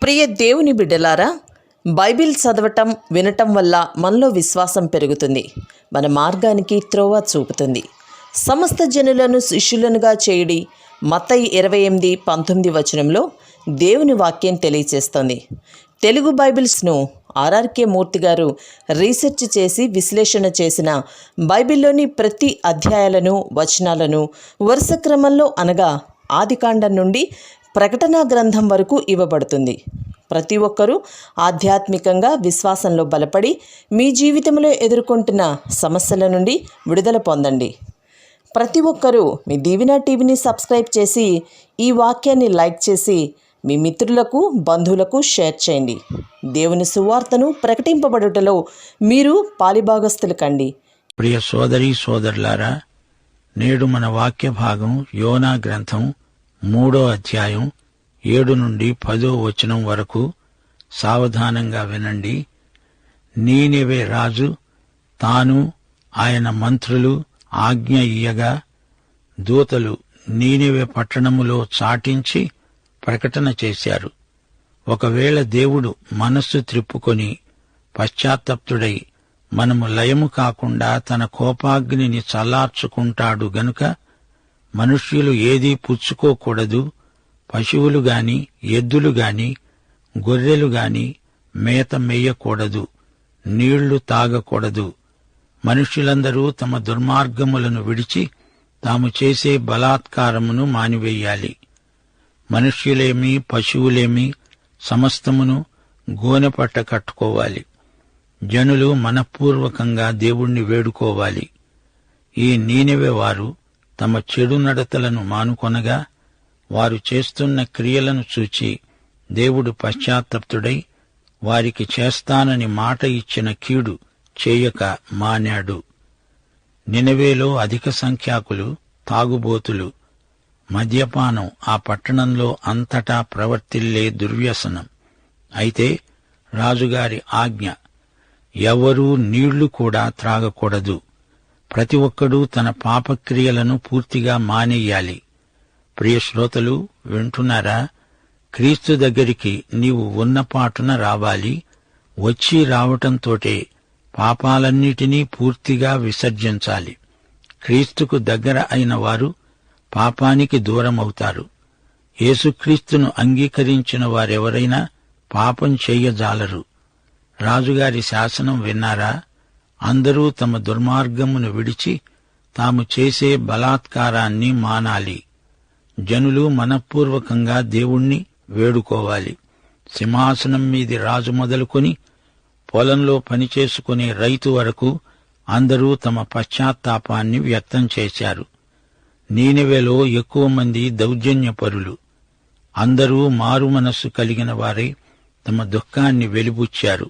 ప్రియ దేవుని బిడ్డలారా, బైబిల్ చదవటం వినటం వల్ల మనలో విశ్వాసం పెరుగుతుంది. మన మార్గానికి త్రోవ చూపుతుంది. సమస్త జనులను శిష్యులనుగా చేయుడి మత్తయి 28:19 వచనంలో దేవుని వాక్యం తెలియచేస్తోంది. తెలుగు బైబిల్స్ను ఆర్ఆర్కే మూర్తి గారు రీసెర్చ్ చేసి విశ్లేషణ చేసిన బైబిల్లోని ప్రతి అధ్యాయాలను వచనాలను వరుస క్రమంలో అనగా ఆదికాండం నుండి ప్రకటనా గ్రంథం వరకు ఇవ్వబడుతుంది. ప్రతి ఒక్కరూ ఆధ్యాత్మికంగా విశ్వాసంలో బలపడి మీ జీవితంలో ఎదుర్కొంటున్న సమస్యల నుండి విడుదల పొందండి. ప్రతి ఒక్కరూ మీ దీవెన టీవీని సబ్స్క్రైబ్ చేసి ఈ వాక్యాన్ని లైక్ చేసి మీ మిత్రులకు బంధువులకు షేర్ చేయండి. దేవుని సువార్తను ప్రకటింపబడుటలో మీరు పాలిభాగస్తులు కండి. ప్రియ సోదరీ సోదరులారా, నేడు మన వాక్య భాగం యోనా గ్రంథం 3వ అధ్యాయం 7 నుండి 10వ వచనం వరకు. సావధానంగా వినండి. నీనెవే రాజు తాను ఆయన మంత్రులు ఆజ్ఞ ఇయ్యగా దూతలు నీనెవే పట్టణములో చాటించి ప్రకటన చేశారు. ఒకవేళ దేవుడు మనస్సు త్రిప్పుకొని పశ్చాత్తప్తుడై మనము లయము కాకుండా తన కోపాగ్నిని చల్లార్చుకుంటాడు గనుక మనుష్యులు ఏదీ పుచ్చుకోకూడదు. పశువులు గాని ఎద్దులు గాని గొర్రెలు గాని మేత మేయకూడదు, నీళ్లు తాగకూడదు. మనుష్యులందరూ తమ దుర్మార్గములను విడిచి తాము చేసే బలాత్కారమును మానివేయాలి. మనుష్యులేమి పశువులేమి సమస్తమును గోనెపట్ట కట్టుకోవాలి. జనులు మనఃపూర్వకంగా దేవుణ్ణి వేడుకోవాలి. ఈ నీనెవే వారు తమ చెడు నడతలను మానుకొనగా వారు చేస్తున్న క్రియలను చూచి దేవుడు పశ్చాత్తప్తుడై వారికి చేస్తానని మాట ఇచ్చిన కీడు చేయక మానాడు. నినవేలో అధిక సంఖ్యాకులు తాగుబోతులు, మద్యపానం ఆ పట్టణంలో అంతటా ప్రవర్తిల్లే దుర్వ్యసనం. అయితే రాజుగారి ఆజ్ఞ, ఎవ్వరూ నీళ్లు కూడా త్రాగకూడదు. ప్రతి ఒక్కడూ తన పాపక్రియలను పూర్తిగా మానేయాలి. ప్రియ శ్రోతలు, వింటున్నారా? క్రీస్తు దగ్గరికి నీవు ఉన్నపాటున రావాలి. వచ్చి రావటంతోటే పాపాలన్నిటినీ పూర్తిగా విసర్జించాలి. క్రీస్తుకు దగ్గర అయిన వారు పాపానికి దూరమవుతారు. యేసుక్రీస్తును అంగీకరించిన వారెవరైనా పాపం చెయ్యజాలరు. రాజుగారి శాసనం విన్నారా? అందరూ తమ దుర్మార్గమును విడిచి తాము చేసే బలాత్కారాన్ని మానాలి. జనులు మనఃపూర్వకంగా దేవుణ్ణి వేడుకోవాలి. సింహాసనం మీది రాజు మొదలుకొని పొలంలో పనిచేసుకునే రైతు వరకు అందరూ తమ పశ్చాత్తాపాన్ని వ్యక్తం చేశారు. నీనెవెలో ఎక్కువ మంది దౌర్జన్యపరులు. అందరూ మారు మనస్సు కలిగిన వారై తమ దుఃఖాన్ని వెలిబుచ్చారు.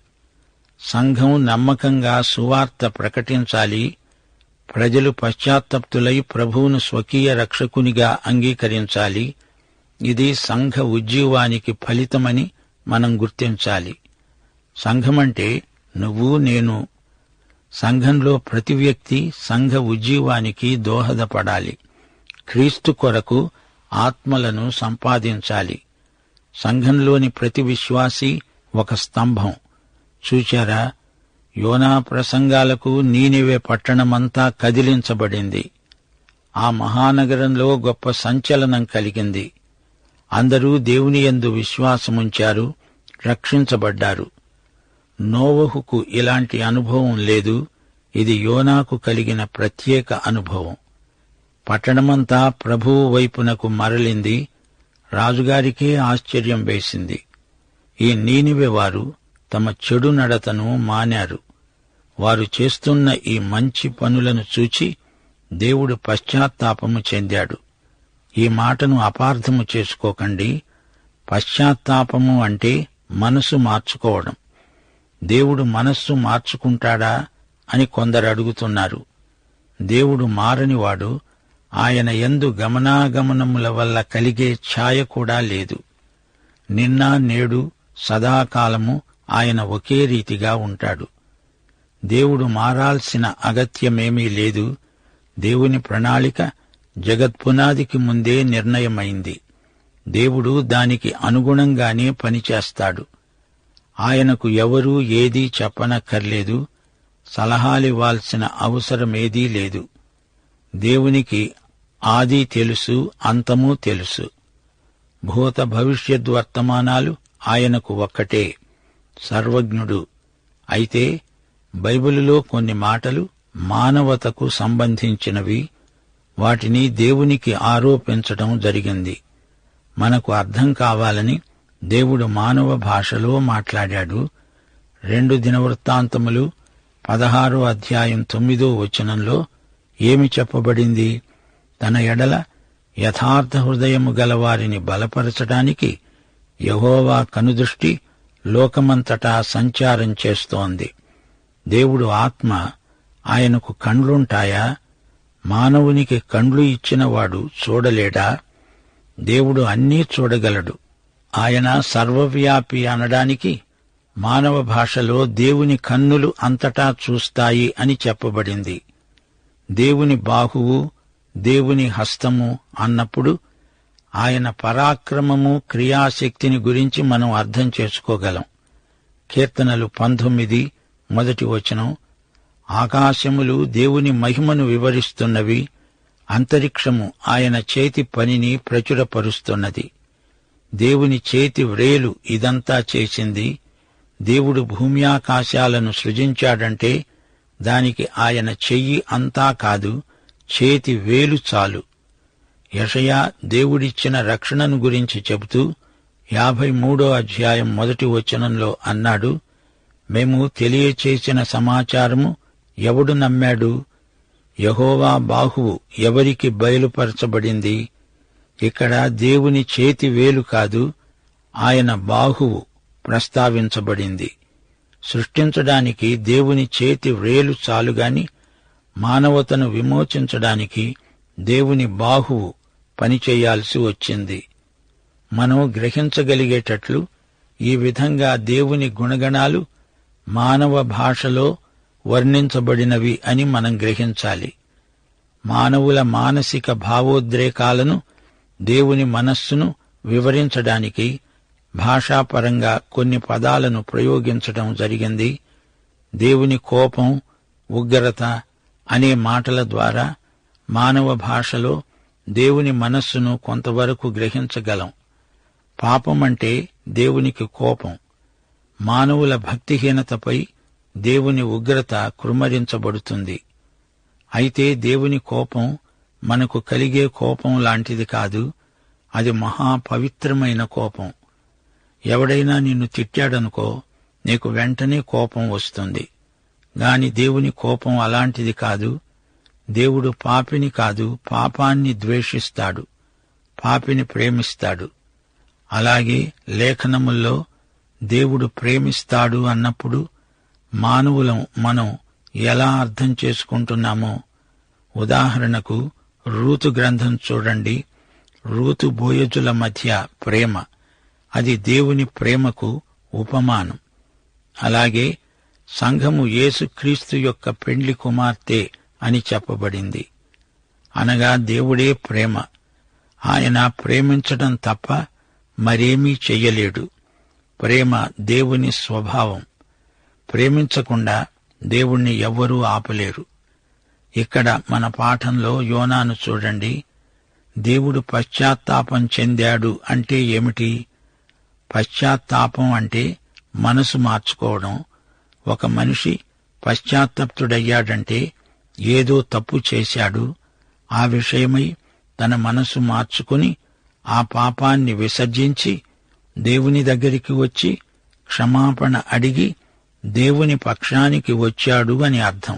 సంఘం నమ్మకంగా సువార్త ప్రకటించాలి. ప్రజలు పశ్చాత్తప్తులై ప్రభువును స్వకీయ రక్షకునిగా అంగీకరించాలి. ఇది సంఘ ఉజ్జీవానికి ఫలితమని మనం గుర్తించాలి. సంఘమంటే నువ్వు నేను. సంఘంలో ప్రతి వ్యక్తి సంఘ ఉజ్జీవానికి దోహదపడాలి. క్రీస్తు కొరకు ఆత్మలను సంపాదించాలి. సంఘంలోని ప్రతి విశ్వాసీ ఒక స్తంభం. చూచారా? యోనా ప్రసంగాలకు నీనెవే పట్టణమంతా కదిలించబడింది. ఆ మహానగరంలో గొప్ప సంచలనం కలిగింది. అందరూ దేవుని యందు విశ్వాసముంచారు, రక్షించబడ్డారు. నోవహుకు ఇలాంటి అనుభవం లేదు. ఇది యోనాకు కలిగిన ప్రత్యేక అనుభవం. పట్టణమంతా ప్రభువు వైపునకు మరలింది. రాజుగారికే ఆశ్చర్యం వేసింది. ఈ నీనెవే వారు తమ చెడు నడతను మానారు. వారు చేస్తున్న ఈ మంచి పనులను చూచి దేవుడు పశ్చాత్తాపము చెందాడు. ఈ మాటను అపార్థము చేసుకోకండి. పశ్చాత్తాపము అంటే మనసు మార్చుకోవడం. దేవుడు మనస్సు మార్చుకుంటాడా అని కొందరు అడుగుతున్నారు. దేవుడు మారనివాడు. ఆయన యందు గమనాగమనముల వల్ల కలిగే ఛాయ కూడా లేదు. నిన్న నేడు సదాకాలము ఆయన ఒకే రీతిగా ఉంటాడు. దేవుడు మారాల్సిన అగత్యమేమీ లేదు. దేవుని ప్రణాళిక జగత్పునాదికి ముందే నిర్ణయమైంది. దేవుడు దానికి అనుగుణంగానే పనిచేస్తాడు. ఆయనకు ఎవరూ ఏదీ చెప్పనక్కర్లేదు, సలహాలివ్వాల్సిన అవసరమేదీ లేదు. దేవునికి ఆది తెలుసు, అంతమూ తెలుసు. భూత భవిష్యద్ వర్తమానాలు ఆయనకు ఒక్కటే, సర్వజ్ఞుడు. అయితే బైబిలులో కొన్ని మాటలు మానవతకు సంబంధించినవి. వాటిని దేవునికి ఆరోపించడం జరిగింది. మనకు అర్థం కావాలని దేవుడు మానవ భాషలో మాట్లాడాడు. 2 దినవృత్తాంతములు 16వ అధ్యాయం 9వ వచనంలో ఏమి చెప్పబడింది? తన ఎడల యథార్థ హృదయము గలవారిని బలపరచడానికి యెహోవా కనుదృష్టి లోకమంతటా సంచారం చేస్తోంది. దేవుడు ఆత్మ, ఆయనకు కండ్లుంటాయా? మానవునికి కండ్లు ఇచ్చినవాడు చూడలేడా? దేవుడు అన్నీ చూడగలడు. ఆయన సర్వవ్యాపి అనడానికి మానవ భాషలో దేవుని కన్నులు అంతటా చూస్తాయి అని చెప్పబడింది. దేవుని బాహువు, దేవుని హస్తము అన్నప్పుడు ఆయన పరాక్రమము, క్రియాశక్తిని గురించి మనం అర్థం చేసుకోగలం. కీర్తనలు 19 మొదటి వచనం, ఆకాశములు దేవుని మహిమను వివరిస్తున్నవి, అంతరిక్షము ఆయన చేతి పనిని ప్రచురపరుస్తున్నది. దేవుని చేతి వ్రేలు ఇదంతా చేసింది. దేవుడు భూమ్యాకాశాలను సృజించాడంటే దానికి ఆయన చెయ్యి అంతా కాదు, చేతి వేలు చాలు. యెషయా దేవుడిచ్చిన రక్షణను గురించి చెబుతూ 53వ అధ్యాయం 1వ వచనంలో అన్నాడు, మేము తెలియచేసిన సమాచారము ఎవడు నమ్మాడు? యెహోవా బాహువు ఎవరికి బయలుపరచబడింది? ఇక్కడ దేవుని చేతి వేలు కాదు, ఆయన బాహువు ప్రస్తావించబడింది. సృష్టించడానికి దేవుని చేతి వ్రేలు చాలుగాని మానవతను విమోచించడానికి దేవుని బాహువు పనిచేయాల్సి వచ్చింది. మనం గ్రహించగలిగేటట్లు ఈ విధంగా దేవుని గుణగణాలు మానవ భాషలో వర్ణించబడినవి అని మనం గ్రహించాలి. మానవుల మానసిక భావోద్రేకాలను, దేవుని మనస్సును వివరించడానికి భాషాపరంగా కొన్ని పదాలను ప్రయోగించడం జరిగింది. దేవుని కోపం, ఉగ్రత అనే మాటల ద్వారా మానవ భాషలో దేవుని మనస్సును కొంతవరకు గ్రహించగలం. పాపమంటే దేవునికి కోపం. మానవుల భక్తిహీనతపై దేవుని ఉగ్రత కృమ్మరించబడుతుంది. అయితే దేవుని కోపం మనకు కలిగే కోపం లాంటిది కాదు, అది మహాపవిత్రమైన కోపం. ఎవడైనా నిన్ను తిట్టాడనుకో, నీకు వెంటనే కోపం వస్తుంది. గాని దేవుని కోపం అలాంటిది కాదు. దేవుడు పాపిని కాదు, పాపాన్ని ద్వేషిస్తాడు, పాపిని ప్రేమిస్తాడు. అలాగే లేఖనముల్లో దేవుడు ప్రేమిస్తాడు అన్నప్పుడు మానవులం మనం ఎలా అర్థం చేసుకుంటున్నామో, ఉదాహరణకు రూతు గ్రంథం చూడండి. రూతు బోయజుల మధ్య ప్రేమ, అది దేవుని ప్రేమకు ఉపమానం. అలాగే సంఘము యేసుక్రీస్తు యొక్క పెండ్లి కుమార్తె అని చెప్పబడింది. అనగా దేవుడే ప్రేమ. ఆయన ప్రేమించడం తప్ప మరేమీ చెయ్యలేడు. ప్రేమ దేవుని స్వభావం. ప్రేమించకుండా దేవుణ్ణి ఎవ్వరూ ఆపలేరు. ఇక్కడ మన పాఠంలో యోనాను చూడండి. దేవుడు పశ్చాత్తాపం చెందాడు అంటే ఏమిటి? పశ్చాత్తాపం అంటే మనసు మార్చుకోవడం. ఒక మనిషి పశ్చాత్తప్తుడయ్యాడంటే ఏదో తప్పు చేశాడు, ఆ విషయమై తన మనసు మార్చుకుని ఆ పాపాన్ని విసర్జించి దేవుని దగ్గరికి వచ్చి క్షమాపణ అడిగి దేవుని పక్షానికి వచ్చాడు అని అర్థం.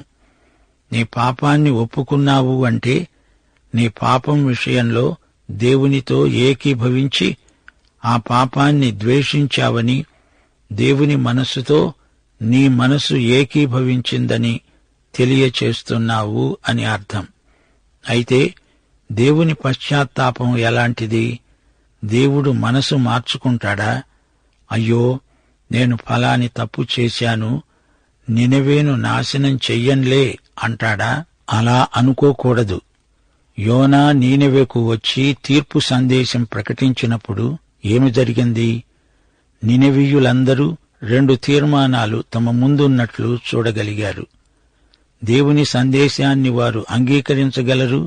నీ పాపాన్ని ఒప్పుకున్నావు అంటే నీ పాపం విషయంలో దేవునితో ఏకీభవించి ఆ పాపాన్ని ద్వేషించావని, దేవుని మనస్సుతో నీ మనసు ఏకీభవించిందని తెలియచేస్తున్నావు అని అర్థం. అయితే దేవుని పశ్చాత్తాపం ఎలాంటిది? దేవుడు మనసు మార్చుకుంటాడా? అయ్యో, నేను ఫలాని తప్పు చేశాను, నినెవేను నాశనం చెయ్యంలే అంటాడా? అలా అనుకోకూడదు. యోనా నీనెవెకు వచ్చి తీర్పు సందేశం ప్రకటించినప్పుడు ఏమి జరిగింది? నినెవీయులందరూ 2 తీర్మానాలు తమ ముందున్నట్లు చూడగలిగారు. దేవుని సందేశాన్ని వారు అంగీకరించగలరు,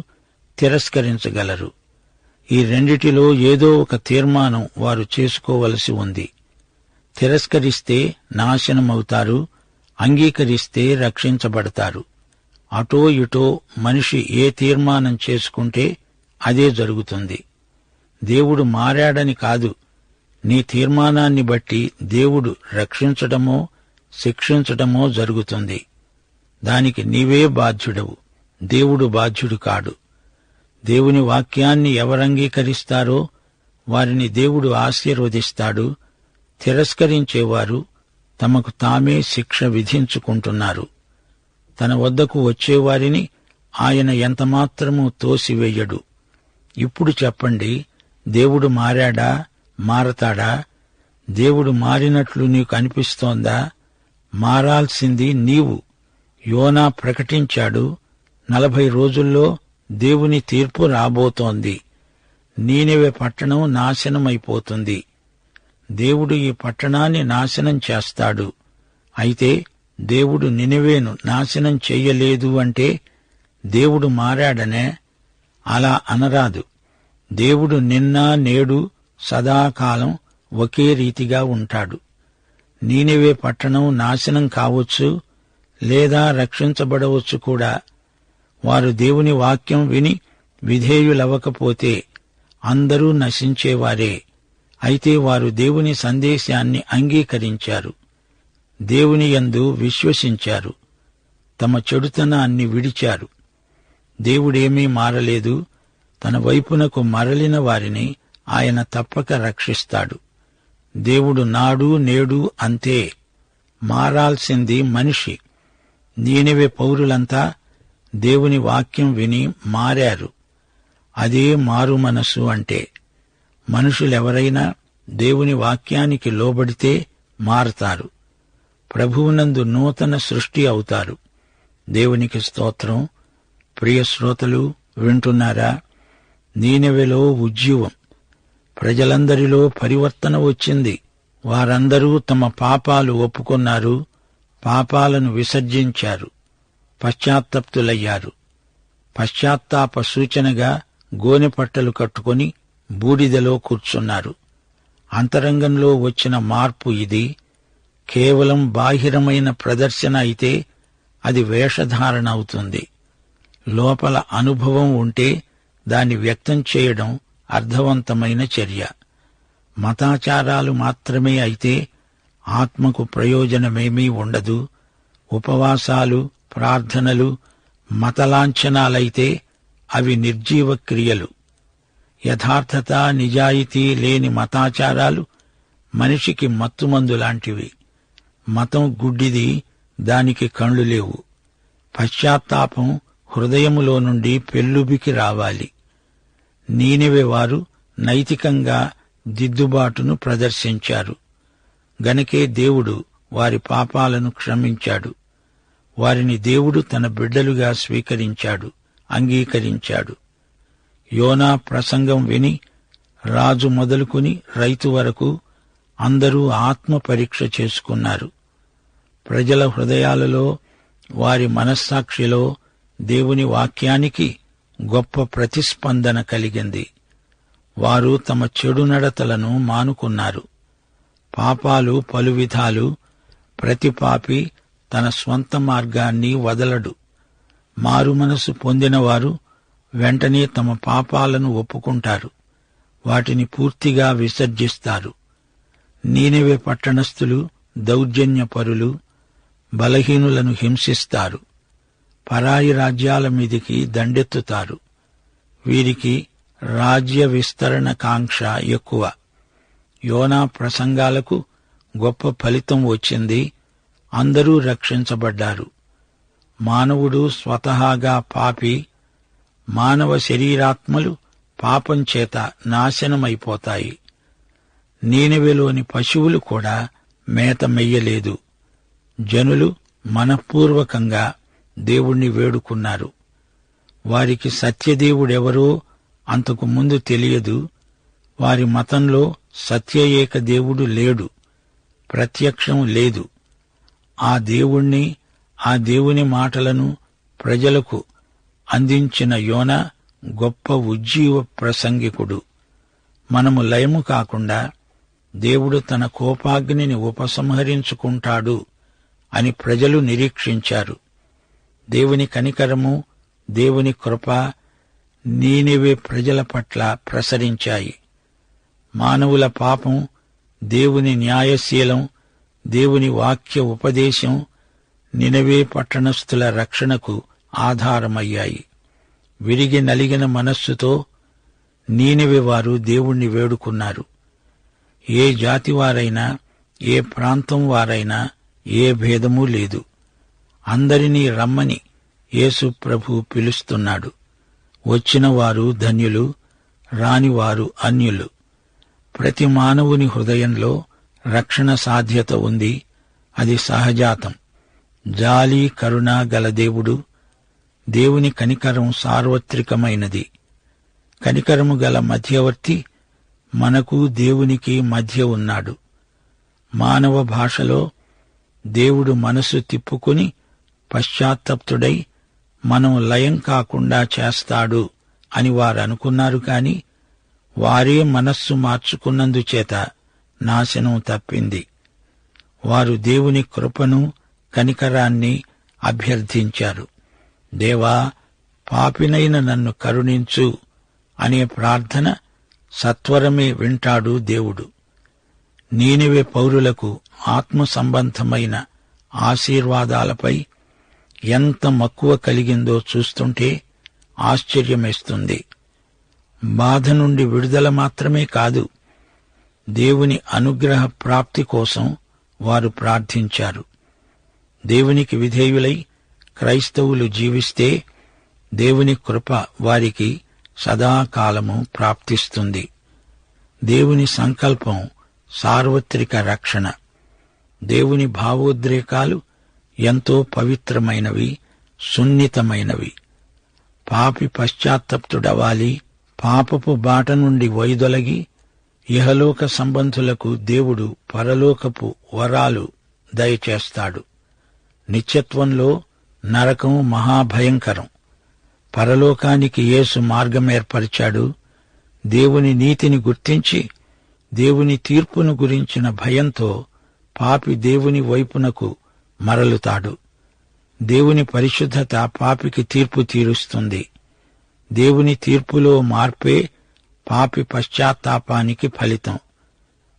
తిరస్కరించగలరు. ఈ రెండిటిలో ఏదో ఒక తీర్మానం వారు చేసుకోవలసి ఉంది. తిరస్కరిస్తే నాశనమవుతారు, అంగీకరిస్తే రక్షించబడతారు. అటో ఇటో మనిషి ఏ తీర్మానం చేసుకుంటే అదే జరుగుతుంది. దేవుడు మారాడని కాదు, నీ తీర్మానాన్ని బట్టి దేవుడు రక్షించటమో శిక్షించటమో జరుగుతుంది. దానికి నీవే బాధ్యుడవు, దేవుడు బాధ్యుడు కాడు. దేవుని వాక్యాన్ని ఎవరంగీకరిస్తారో వారిని దేవుడు ఆశీర్వదిస్తాడు. తిరస్కరించేవారు తమకు తామే శిక్ష విధించుకుంటున్నారు. తన వద్దకు వచ్చేవారిని ఆయన ఎంతమాత్రమూ తోసివేయడు. ఇప్పుడు చెప్పండి, దేవుడు మారాడా? మారతాడా? దేవుడు మారినట్లు నీకు అనిపిస్తోందా? మారాల్సింది నీవు. యోనా ప్రకటించాడు, 40 రోజుల్లో దేవుని తీర్పు రాబోతోంది. నీనెవె పట్టణం నాశనమైపోతుంది. దేవుడు ఈ పట్టణాన్ని నాశనం చేస్తాడు. అయితే దేవుడు నినెవేను నాశనం చెయ్యలేదు అంటే దేవుడు మారాడనే? అలా అనరాదు. దేవుడు నిన్న నేడు సదాకాలం ఒకే రీతిగా ఉంటాడు. నీనెవే పట్టణం నాశనం కావచ్చు, లేదా రక్షించబడవచ్చు కూడా. వారు దేవుని వాక్యం విని విధేయులవ్వకపోతే అందరూ నశించేవారే. అయితే వారు దేవుని సందేశాన్ని అంగీకరించారు, దేవుని యందు విశ్వసించారు, తమ చెడుతనాన్ని విడిచారు. దేవుడేమీ మారలేదు. తన వైపునకు మరలిన వారిని ఆయన తప్పక రక్షిస్తాడు. దేవుడు నాడు నేడు అంతే. మారాల్సింది మనిషి. నీనెవె పౌరులంతా దేవుని వాక్యం విని మారారు. అదే మారు మనసు అంటే. మనుషులెవరైనా దేవుని వాక్యానికి లోబడితే మారతారు. ప్రభువునందు నూతన సృష్టి అవుతారు. దేవునికి స్తోత్రం. ప్రియ శ్రోతలు, వింటున్నారా? నీనెవెలో ఉజ్జీవం. ప్రజలందరిలో పరివర్తన వచ్చింది. వారందరూ తమ పాపాలు ఒప్పుకొన్నారు, పాపాలను విసర్జించారు, పశ్చాత్తప్తులయ్యారు. పశ్చాత్తాప సూచనగా గోనెపట్టలు కట్టుకొని బూడిదలో కూర్చున్నారు. అంతరంగంలో వచ్చిన మార్పు ఇది. కేవలం బాహిరమైన ప్రదర్శన అయితే అది వేషధారణ అవుతుంది. లోపల అనుభవం ఉంటే దాన్ని వ్యక్తం చేయడం అర్థవంతమైన చర్య. మతాచారాలు మాత్రమే అయితే ఆత్మకు ప్రయోజనమేమీ ఉండదు. ఉపవాసాలు, ప్రార్థనలు మతలాంఛనాలైతే అవి నిర్జీవ క్రియలు. యథార్థత, నిజాయితీ లేని మతాచారాలు మనిషికి మత్తుమందులాంటివి. మతం గుడ్డిది, దానికి కళ్ళు లేవు. పశ్చాత్తాపం హృదయములో నుండి పెల్లుబికి రావాలి. నీనెవె వారు నైతికంగా దిద్దుబాటును ప్రదర్శించారు. గనకే దేవుడు వారి పాపాలను క్షమించాడు. వారిని దేవుడు తన బిడ్డలుగా స్వీకరించాడు, అంగీకరించాడు. యోనా ప్రసంగం విని రాజు మొదలుకుని రైతు వరకు అందరూ ఆత్మ పరీక్ష చేసుకున్నారు. ప్రజల హృదయాలలో, వారి మనస్సాక్షిలో దేవుని వాక్యానికి గొప్ప ప్రతిస్పందన కలిగింది. వారు తమ చెడు నడతలను మానుకున్నారు. పాపాలు పలు విధాలు. ప్రతి పాపి తన స్వంత మార్గాన్ని వదలడు. మారుమనసు పొందినవారు వెంటనే తమ పాపాలను ఒప్పుకుంటారు, వాటిని పూర్తిగా విసర్జిస్తారు. నీనెవె పట్టణస్థులు దౌర్జన్యపరులు, బలహీనులను హింసిస్తారు, పరాయి రాజ్యాల మీదికి దండెత్తుతారు. వీరికి రాజ్య విస్తరణ కాంక్ష ఎక్కువ. యోనా ప్రసంగాలకు గొప్ప ఫలితం వచ్చింది. అందరూ రక్షించబడ్డారు. మానవుడు స్వతహాగా పాపి. మానవ శరీరాత్మలు పాపం చేత నాశనమైపోతాయి. నీనెవెలోని పశువులు కూడా మేత మెయ్యలేదు. జనులు మనఃపూర్వకంగా దేవుణ్ణి వేడుకున్నారు. వారికి సత్యదేవుడెవరో అంతకు ముందు తెలియదు. వారి మతంలో సత్య ఏక దేవుడు లేడు, ప్రత్యక్షం లేదు. ఆ దేవుణ్ణి, ఆ దేవుని మాటలను ప్రజలకు అందించిన యోనా గొప్ప ఉజ్జీవ ప్రసంగికుడు. మనము లయము కాకుండా దేవుడు తన కోపాగ్నిని ఉపసంహరించుకుంటాడు అని ప్రజలు నిరీక్షించారు. దేవుని కనికరము, దేవుని కృప నీనెవే ప్రజల పట్ల ప్రసరించాయి. మానవుల పాపం, దేవుని న్యాయశీలం, దేవుని వాక్య ఉపదేశం నినవే పట్టణస్థుల రక్షణకు ఆధారమయ్యాయి. విరిగి నలిగిన మనస్సుతో నీనెవే వారు దేవుణ్ణి వేడుకున్నారు. ఏ జాతివారైనా, ఏ ప్రాంతం వారైనా ఏ భేదమూ లేదు. అందరినీ రమ్మని యేసు ప్రభు పిలుస్తున్నాడు. వచ్చిన వారు ధన్యులు, రానివారు అన్యులు. ప్రతి మానవుని హృదయంలో రక్షణ సాధ్యత ఉంది. అది సహజాతం. జాలి, కరుణ గల దేవుడు. దేవుని కనికరం సార్వత్రికమైనది. కనికరము గల మధ్యవర్తి మనకు దేవునికి మధ్య ఉన్నాడు. మానవ భాషలో దేవుడు మనసు తిప్పుకుని పశ్చాత్తప్తుడై మనం లయం కాకుండా చేస్తాడు అని వారనుకున్నారు. కాని వారే మనస్సు మార్చుకున్నందుచేత నాశనం తప్పింది. వారు దేవుని కృపను, కనికరాన్ని అభ్యర్థించారు. దేవా, పాపినైన నన్ను కరుణించు అనే ప్రార్థన సత్వరమే వింటాడు దేవుడు. నీనెవే పౌరులకు ఆత్మ సంబంధమైన ఆశీర్వాదాలపై ఎంత మక్కువ కలిగిందో చూస్తుంటే ఆశ్చర్యమేస్తుంది. బాధ నుండి విడుదల మాత్రమే కాదు, దేవుని అనుగ్రహ ప్రాప్తి కోసం వారు ప్రార్థించారు. దేవునికి విధేయులై క్రైస్తవులు జీవిస్తే దేవుని కృప వారికి సదాకాలము ప్రాప్తిస్తుంది. దేవుని సంకల్పం సార్వత్రిక రక్షణ. దేవుని భావోద్రేకాలు ఎంతో పవిత్రమైనవి, సున్నితమైనవి. పాపి పశ్చాత్తప్తుడవాలి. పాపపు బాట నుండి వైదొలగి ఇహలోక సంబంధులకు దేవుడు పరలోకపు వరాలు దయచేస్తాడు. నిత్యత్వంలో నరకం మహాభయంకరం. పరలోకానికి యేసు మార్గమేర్పరిచాడు. దేవుని నీతిని గుర్తించి దేవుని తీర్పును గురించిన భయంతో పాపి దేవుని వైపునకు మరలుతాడు. దేవుని పరిశుద్ధత పాపికి తీర్పు తీరుస్తుంది. దేవుని తీర్పులో మార్పే పాపి పశ్చాత్తాపానికి ఫలితం.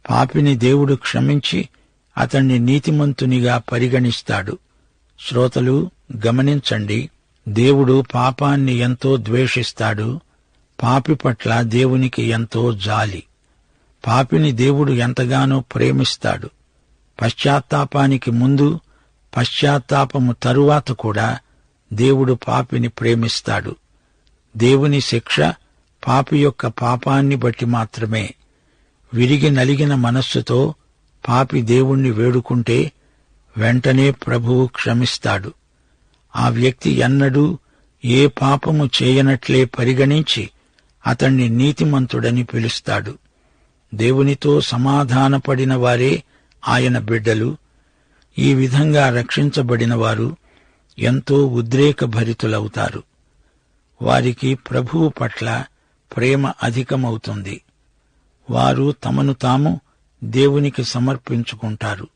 పాపిని దేవుడు క్షమించి అతణ్ణి నీతిమంతునిగా పరిగణిస్తాడు. శ్రోతలు గమనించండి, దేవుడు పాపాన్ని ఎంతో ద్వేషిస్తాడు. పాపి పట్ల దేవునికి ఎంతో జాలి. పాపిని దేవుడు ఎంతగానో ప్రేమిస్తాడు. పశ్చాత్తాపానికి ముందు, పశ్చాత్తాపము తరువాత కూడా దేవుడు పాపిని ప్రేమిస్తాడు. దేవుని శిక్ష పాపి యొక్క పాపాన్ని బట్టి మాత్రమే. విరిగి నలిగిన మనస్సుతో పాపి దేవుణ్ణి వేడుకుంటే వెంటనే ప్రభువు క్షమిస్తాడు. ఆ వ్యక్తి ఎన్నడూ ఏ పాపము చేయనట్లే పరిగణించి అతణ్ణి నీతిమంతుడని పిలుస్తాడు. దేవునితో సమాధానపడిన వారే ఆయన బిడ్డలు. ఈ విధంగా రక్షించబడిన వారు ఎంతో ఉద్రేకభరితులవుతారు. వారికి ప్రభువు పట్ల ప్రేమ అధికమవుతుంది. వారు తమను తాము దేవునికి సమర్పించుకుంటారు.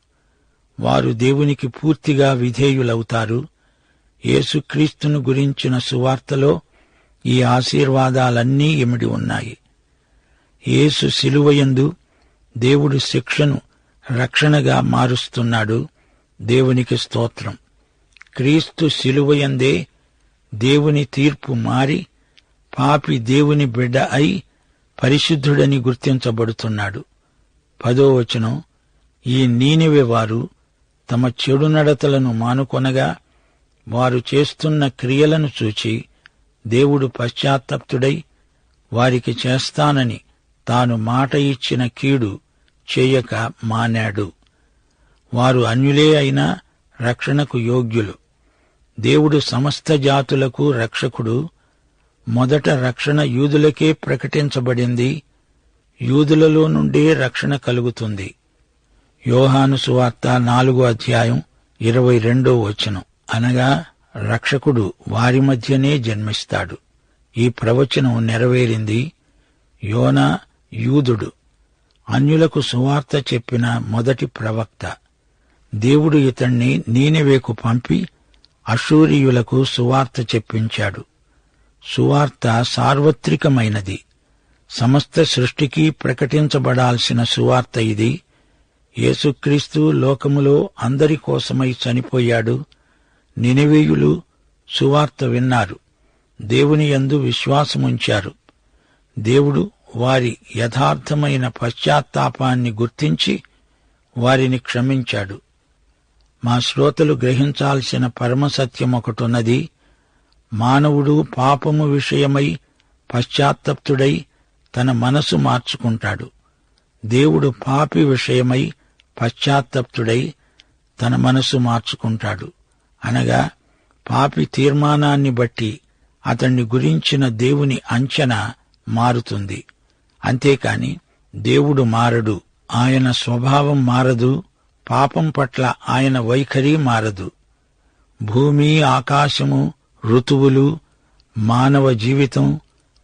వారు దేవునికి పూర్తిగా విధేయులవుతారు. యేసుక్రీస్తును గురించిన సువార్తలో ఈ ఆశీర్వాదాలన్నీ ఇమిడి ఉన్నాయి. యేసు శిలువయందు దేవుడు శిక్షను రక్షణగా మారుస్తున్నాడు. దేవునికి స్తోత్రం. క్రీస్తు శిలువయందే దేవుని తీర్పు మారి పాపి దేవుని బిడ్డ అయి పరిశుద్ధుడని గుర్తించబడుతున్నాడు. 10వ వచనం, ఈ నీనెవే వారు తమ చెడు నడతలను మానుకొనగా వారు చేస్తున్న క్రియలను చూచి దేవుడు పశ్చాత్తప్తుడై వారికి చేస్తానని తాను మాట ఇచ్చిన కీడు చేయక మానాడు. వారు అన్యులే అయినా రక్షణకు యోగ్యులు. దేవుడు సమస్త జాతులకు రక్షకుడు, మొదట రక్షణ యూదులకే ప్రకటించబడింది. యూదులలో నుండే రక్షణ కలుగుతుంది. యోహాను సువార్త 4:22 అనగా రక్షకుడు వారి మధ్యనే జన్మిస్తాడు. ఈ ప్రవచనం నెరవేరింది. యోనా యూదుడు, అన్యులకు సువార్త చెప్పిన మొదటి ప్రవక్త. దేవుడు ఇతణ్ణి నీనెవేకు పంపి అషూరీయులకు సువార్త చెప్పించాడు. సువార్త సార్వత్రికమైనది. సమస్త సృష్టికి ప్రకటించబడాల్సిన సువార్త ఇది. యేసుక్రీస్తు లోకములో అందరి కోసమై చనిపోయాడు. నినెవీయులు సువార్త విన్నారు, దేవుని యందు విశ్వాసముంచారు. దేవుడు వారి యథార్థమైన పశ్చాత్తాపాన్ని గుర్తించి వారిని క్షమించాడు. మా శ్రోతలు గ్రహించాల్సిన పరమసత్యమొకటున్నది. మానవుడు పాపము విషయమై పశ్చాత్తప్తుడై తన మనసు మార్చుకుంటాడు. దేవుడు పాపి విషయమై పశ్చాత్తప్తుడై తన మనసు మార్చుకుంటాడు. అనగా పాపి తీర్మానాన్ని బట్టి అతణ్ణి గురించిన దేవుని అంచనా మారుతుంది. అంతేకాని దేవుడు మారడు. ఆయన స్వభావం మారదు. పాపం పట్ల ఆయన వైఖరి మారదు. భూమి, ఆకాశము, ఋతువులు, మానవ జీవితం,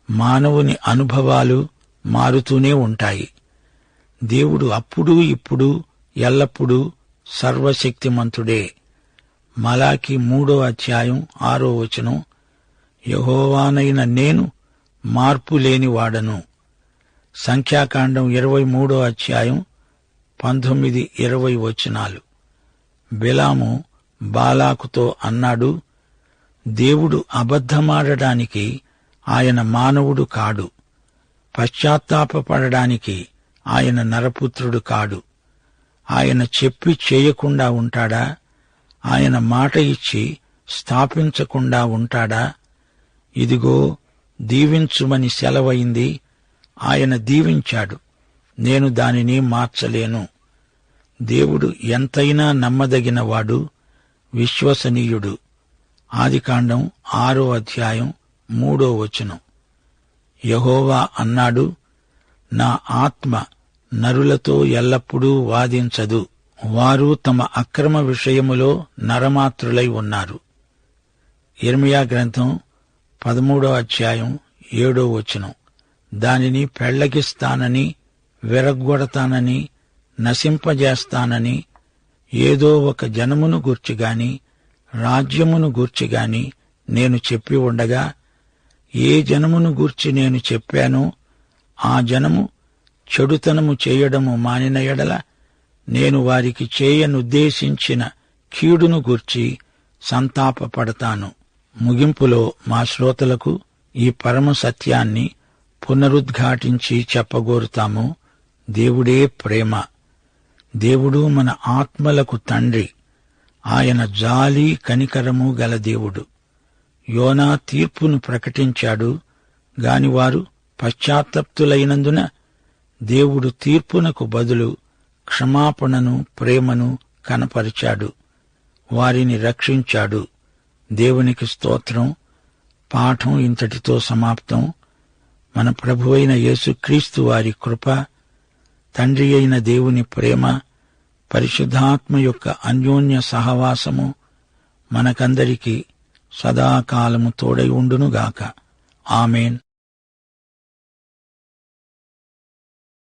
మానవుని అనుభవాలు మారుతూనే ఉంటాయి. దేవుడు అప్పుడు ఇప్పుడు ఎల్లప్పుడూ సర్వశక్తిమంతుడే. మలాకి 3:6 యెహోవానైన నేను మార్పు లేనివాడను. సంఖ్యాకాండం 23:19-20 బిలాము బాలాకుతో అన్నాడు, దేవుడు అబద్ధమాడడానికి ఆయన మానవుడు కాడు, పశ్చాత్తాపపడడానికి ఆయన నరపుత్రుడు కాడు. ఆయన చెప్పి చేయకుండా ఉంటాడా? ఆయన మాట ఇచ్చి స్థాపించకుండా ఉంటాడా? ఇదిగో దీవించుమని సెలవైంది, ఆయన దీవించాడు, నేను దానిని మార్చలేను. దేవుడు ఎంతైనా నమ్మదగినవాడు, విశ్వసనీయుడు. ఆదికాండం 6:3 యెహోవా అన్నాడు, నా ఆత్మ నరులతో ఎల్లప్పుడూ వాదించదు, వారు తమ అక్రమ విషయములో నరమాత్రులై ఉన్నారు. యిర్మీయా గ్రంథం 13:7 దానిని పెళ్లగిస్తానని, విరగ్గొడతానని, నశింపజేస్తానని ఏదో ఒక జనమును గూర్చిగాని రాజ్యమును గూర్చిగాని నేను చెప్పి ఉండగా, ఏ జనమును గూర్చి నేను చెప్పానో ఆ జనము చెడుతనము చేయడము మానిన ఎడల నేను వారికి చేయనుద్దేశించిన కీడును గూర్చి సంతాపపడతాను. ముగింపులో మా శ్రోతలకు ఈ పరమ సత్యాన్ని పునరుద్ఘాటించి చెప్పగోరుతాము. దేవుడే ప్రేమ. దేవుడు మన ఆత్మలకు తండ్రి. ఆయన జాలి కనికరము గల దేవుడు. యోనా తీర్పును ప్రకటించాడు గాని వారు పశ్చాత్తప్తులైనందున దేవుడు తీర్పునకు బదులు క్షమాపణను, ప్రేమను కనపరిచాడు. వారిని రక్షించాడు. దేవునికి స్తోత్రం. పాఠం ఇంతటితో సమాప్తం. మన ప్రభువైన యేసుక్రీస్తు వారి కృప, తండ్రి అయిన దేవుని ప్రేమ, పరిశుద్ధాత్మ యొక్క అన్యోన్య సహవాసము మనకందరికీ సదాకాలము తోడై ఉండునుగాక. ఆమేన్.